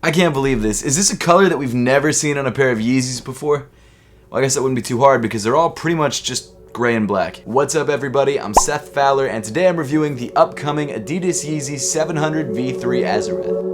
I can't believe this. Is this a color that we've never seen on a pair of Yeezys before? Well, I guess that wouldn't be too hard because they're all pretty much just gray and black. What's up everybody, I'm Seth Fowler and today I'm reviewing the upcoming Adidas Yeezy 700 V3 Azareth.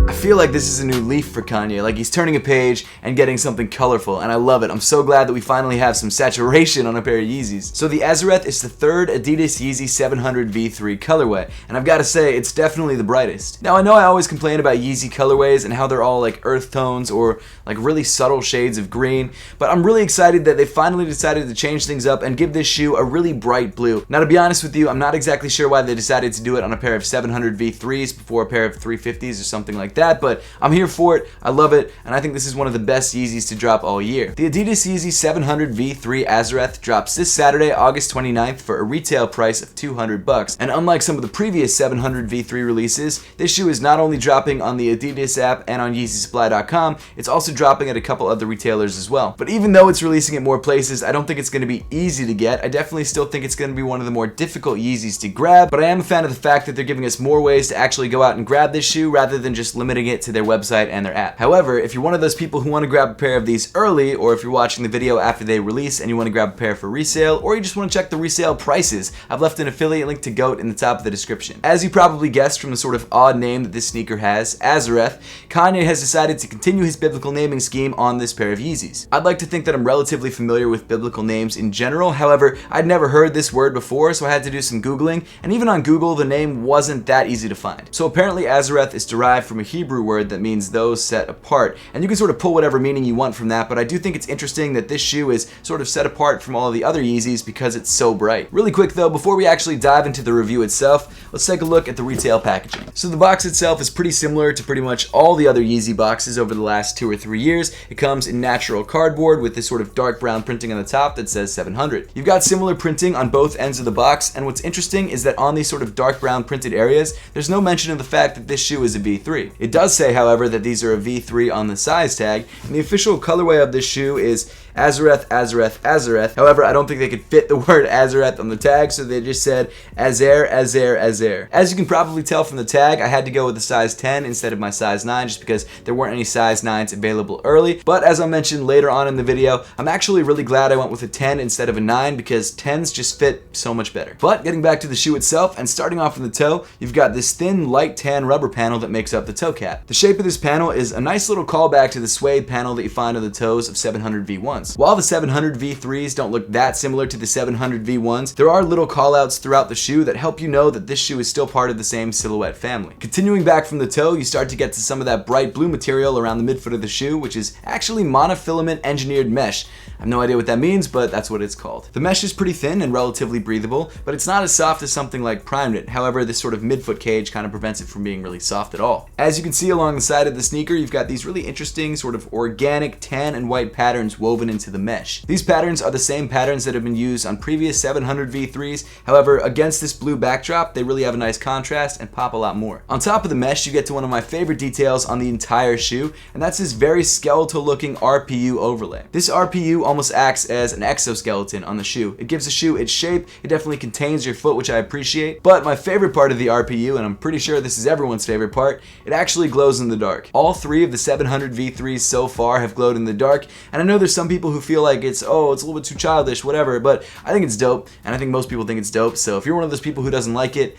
I feel like this is a new leaf for Kanye, like he's turning a page and getting something colorful, and I love it. I'm so glad that we finally have some saturation on a pair of Yeezys. So the Azareth is the third Adidas Yeezy 700 V3 colorway, and I've got to say, it's definitely the brightest. Now I know I always complain about Yeezy colorways and how they're all like earth tones or like really subtle shades of green, but I'm really excited that they finally decided to change things up and give this shoe a really bright blue. Now to be honest with you, I'm not exactly sure why they decided to do it on a pair of 700 V3s before a pair of 350s or something like that, but I'm here for it, I love it, and I think this is one of the best Yeezys to drop all year. The Adidas Yeezy 700 V3 Azareth drops this Saturday, August 29th for a retail price of $200. And unlike some of the previous 700 V3 releases, this shoe is not only dropping on the Adidas app and on YeezySupply.com, it's also dropping at a couple other retailers as well. But even though it's releasing at more places, I don't think it's going to be easy to get. I definitely still think it's going to be one of the more difficult Yeezys to grab, but I am a fan of the fact that they're giving us more ways to actually go out and grab this shoe rather than just limiting it to their website and their app. However, if you're one of those people who want to grab a pair of these early, or if you're watching the video after they release and you want to grab a pair for resale, or you just want to check the resale prices, I've left an affiliate link to GOAT in the top of the description. As you probably guessed from the sort of odd name that this sneaker has, Azareth, Kanye has decided to continue his biblical naming scheme on this pair of Yeezys. I'd like to think that I'm relatively familiar with biblical names in general, however, I'd never heard this word before, so I had to do some Googling, and even on Google, the name wasn't that easy to find. So apparently Azareth is derived from a Hebrew word that means those set apart, and you can sort of pull whatever meaning you want from that, but I do think it's interesting that this shoe is sort of set apart from all of the other Yeezys because it's so bright. Really quick though, before we actually dive into the review itself, let's take a look at the retail packaging. So the box itself is pretty similar to pretty much all the other Yeezy boxes over the last 2 or 3 years. It comes in natural cardboard with this sort of dark brown printing on the top that says 700. You've got similar printing on both ends of the box, and what's interesting is that on these sort of dark brown printed areas, there's no mention of the fact that this shoe is a V3. It does say, however, that these are a V3 on the size tag, and the official colorway of this shoe is Azareth, Azareth, Azareth. However, I don't think they could fit the word Azareth on the tag, so they just said Azar, Azar, Azar. As you can probably tell from the tag, I had to go with a size 10 instead of my size 9 just because there weren't any size 9s available early. But as I mentioned later on in the video, I'm actually really glad I went with a 10 instead of a 9 because 10s just fit so much better. But getting back to the shoe itself and starting off from the toe, you've got this thin light tan rubber panel that makes up the toe cap. The shape of this panel is a nice little callback to the suede panel that you find on the toes of 700 V1s. While the 700 V3s don't look that similar to the 700 V1s, there are little callouts throughout the shoe that help you know that this shoe is still part of the same silhouette family. Continuing back from the toe, you start to get to some of that bright blue material around the midfoot of the shoe, which is actually monofilament engineered mesh. I have no idea what that means, but that's what it's called. The mesh is pretty thin and relatively breathable, but it's not as soft as something like Primeknit. However, this sort of midfoot cage kind of prevents it from being really soft at all. As you can see along the side of the sneaker, you've got these really interesting sort of organic tan and white patterns woven into the mesh. These patterns are the same patterns that have been used on previous 700 V3s. However, against this blue backdrop, they really have a nice contrast and pop a lot more. On top of the mesh, you get to one of my favorite details on the entire shoe, and that's this very skeletal looking RPU overlay. This RPU almost acts as an exoskeleton on the shoe. It gives the shoe its shape, it definitely contains your foot, which I appreciate, but my favorite part of the RPU, and I'm pretty sure this is everyone's favorite part, it actually glows in the dark. All 3 of the 700 V3s so far have glowed in the dark, and I know there's some people who feel like it's a little bit too childish, whatever, but I think it's dope, and I think most people think it's dope, so if you're one of those people who doesn't like it,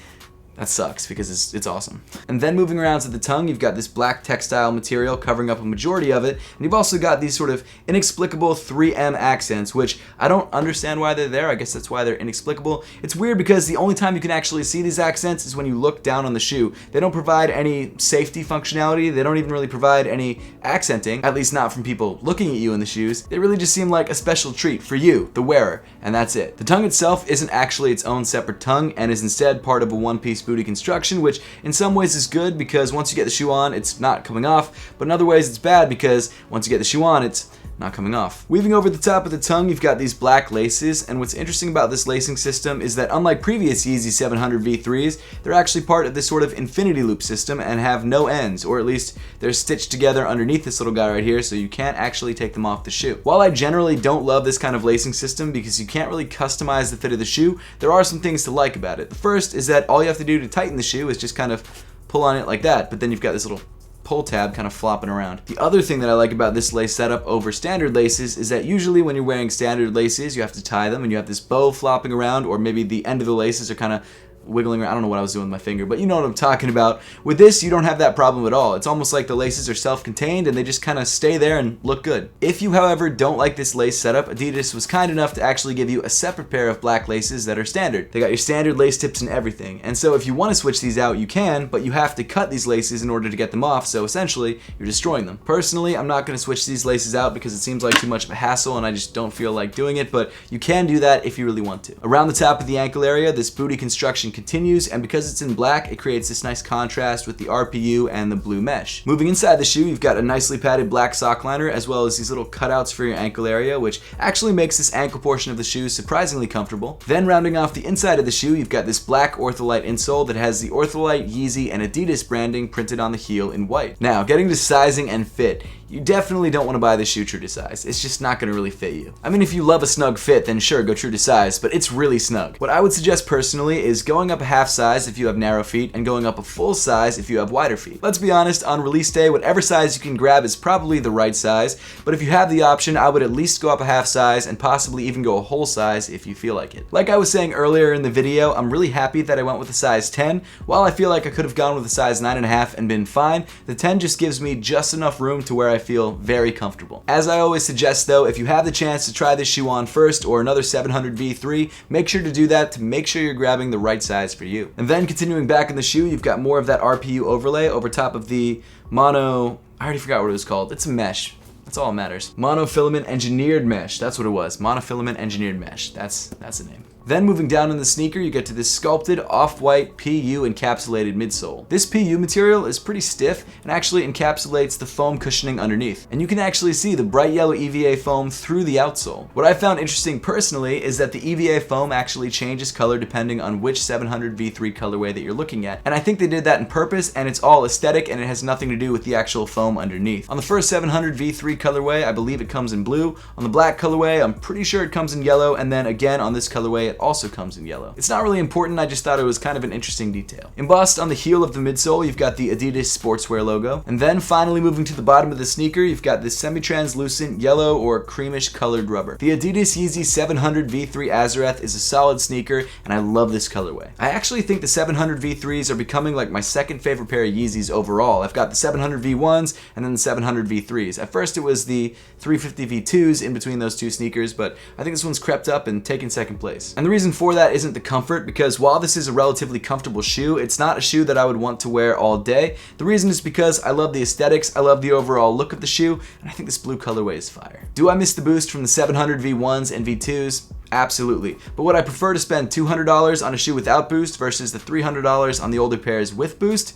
that sucks because it's awesome. And then moving around to the tongue, you've got this black textile material covering up a majority of it, and you've also got these sort of inexplicable 3M accents, which I don't understand why they're there. I guess that's why they're inexplicable. It's weird because the only time you can actually see these accents is when you look down on the shoe. They don't provide any safety functionality. They don't even really provide any accenting, at least not from people looking at you in the shoes. They really just seem like a special treat for you, the wearer, and that's it. The tongue itself isn't actually its own separate tongue and is instead part of a one-piece booty construction, which in some ways is good because once you get the shoe on, it's not coming off, but in other ways it's bad because once you get the shoe on, it's not coming off. Weaving over the top of the tongue, you've got these black laces, and what's interesting about this lacing system is that unlike previous Yeezy 700 V3s, they're actually part of this sort of infinity loop system and have no ends, or at least they're stitched together underneath this little guy right here, so you can't actually take them off the shoe. While I generally don't love this kind of lacing system because you can't really customize the fit of the shoe, there are some things to like about it. The first is that all you have to do to tighten the shoe is just kind of pull on it like that, but then you've got this little pull tab kind of flopping around. The other thing that I like about this lace setup over standard laces is that usually when you're wearing standard laces, you have to tie them and you have this bow flopping around, or maybe the end of the laces are kind of wiggling around. I don't know what I was doing with my finger, but you know what I'm talking about. With this, you don't have that problem at all. It's almost like the laces are self-contained and they just kind of stay there and look good. If you, however, don't like this lace setup, Adidas was kind enough to actually give you a separate pair of black laces that are standard. They got your standard lace tips and everything. And so if you want to switch these out, you can, but you have to cut these laces in order to get them off, so essentially, you're destroying them. Personally, I'm not going to switch these laces out because it seems like too much of a hassle and I just don't feel like doing it, but you can do that if you really want to. Around the top of the ankle area, this booty construction continues, and because it's in black, it creates this nice contrast with the RPU and the blue mesh. Moving inside the shoe, you've got a nicely padded black sock liner as well as these little cutouts for your ankle area, which actually makes this ankle portion of the shoe surprisingly comfortable. Then rounding off the inside of the shoe, you've got this black Ortholite insole that has the Ortholite, YEEZY, and Adidas branding printed on the heel in white. Now, getting to sizing and fit, you definitely don't want to buy this shoe true to size. It's just not going to really fit you. I mean, if you love a snug fit, then sure, go true to size, but it's really snug. What I would suggest personally is going up a half size if you have narrow feet and going up a full size if you have wider feet. Let's be honest, on release day, whatever size you can grab is probably the right size, but if you have the option, I would at least go up a half size and possibly even go a whole size if you feel like it. Like I was saying earlier in the video, I'm really happy that I went with a size 10. While I feel like I could have gone with a size 9.5 and been fine, the 10 just gives me just enough room to where I feel very comfortable. As I always suggest though, if you have the chance to try this shoe on first or another 700 V3, make sure to do that to make sure you're grabbing the right size for you. And then continuing back in the shoe, you've got more of that RPU overlay over top of the mono, I already forgot what it was called. It's a mesh. That's all that matters. Monofilament engineered mesh. That's what it was. Monofilament engineered mesh. That's the name. Then moving down in the sneaker, you get to this sculpted off-white PU encapsulated midsole. This PU material is pretty stiff and actually encapsulates the foam cushioning underneath. And you can actually see the bright yellow EVA foam through the outsole. What I found interesting personally is that the EVA foam actually changes color depending on which 700 V3 colorway that you're looking at. And I think they did that on purpose, and it's all aesthetic and it has nothing to do with the actual foam underneath. On the first 700 V3 colorway, I believe it comes in blue. On the black colorway, I'm pretty sure it comes in yellow, and then again on this colorway, it also comes in yellow. It's not really important, I just thought it was kind of an interesting detail. Embossed on the heel of the midsole, you've got the Adidas sportswear logo. And then finally moving to the bottom of the sneaker, you've got this semi-translucent yellow or creamish colored rubber. The Adidas YEEZY 700 V3 ARZARETH is a solid sneaker, and I love this colorway. I actually think the 700 V3s are becoming like my second favorite pair of Yeezys overall. I've got the 700 V1s and then the 700 V3s. At first it was the 350 V2s in between those two sneakers, but I think this one's crept up and taken second place. And the reason for that isn't the comfort, because while this is a relatively comfortable shoe, it's not a shoe that I would want to wear all day. The reason is because I love the aesthetics, I love the overall look of the shoe, and I think this blue colorway is fire. Do I miss the boost from the 700 V1s and V2s? Absolutely. But would I prefer to spend $200 on a shoe without boost versus the $300 on the older pairs with boost?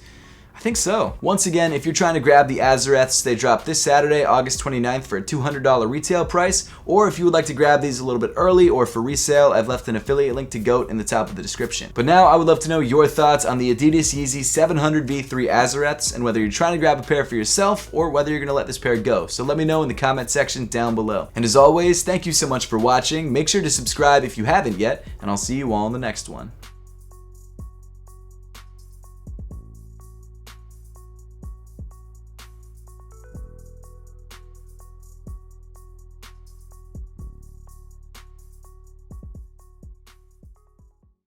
I think so. Once again, if you're trying to grab the Azareths, they drop this Saturday, August 29th for a $200 retail price, or if you would like to grab these a little bit early or for resale, I've left an affiliate link to GOAT in the top of the description. But now I would love to know your thoughts on the Adidas YEEZY 700 V3 Azareths and whether you're trying to grab a pair for yourself or whether you're going to let this pair go. So let me know in the comment section down below. And as always, thank you so much for watching. Make sure to subscribe if you haven't yet, and I'll see you all in the next one.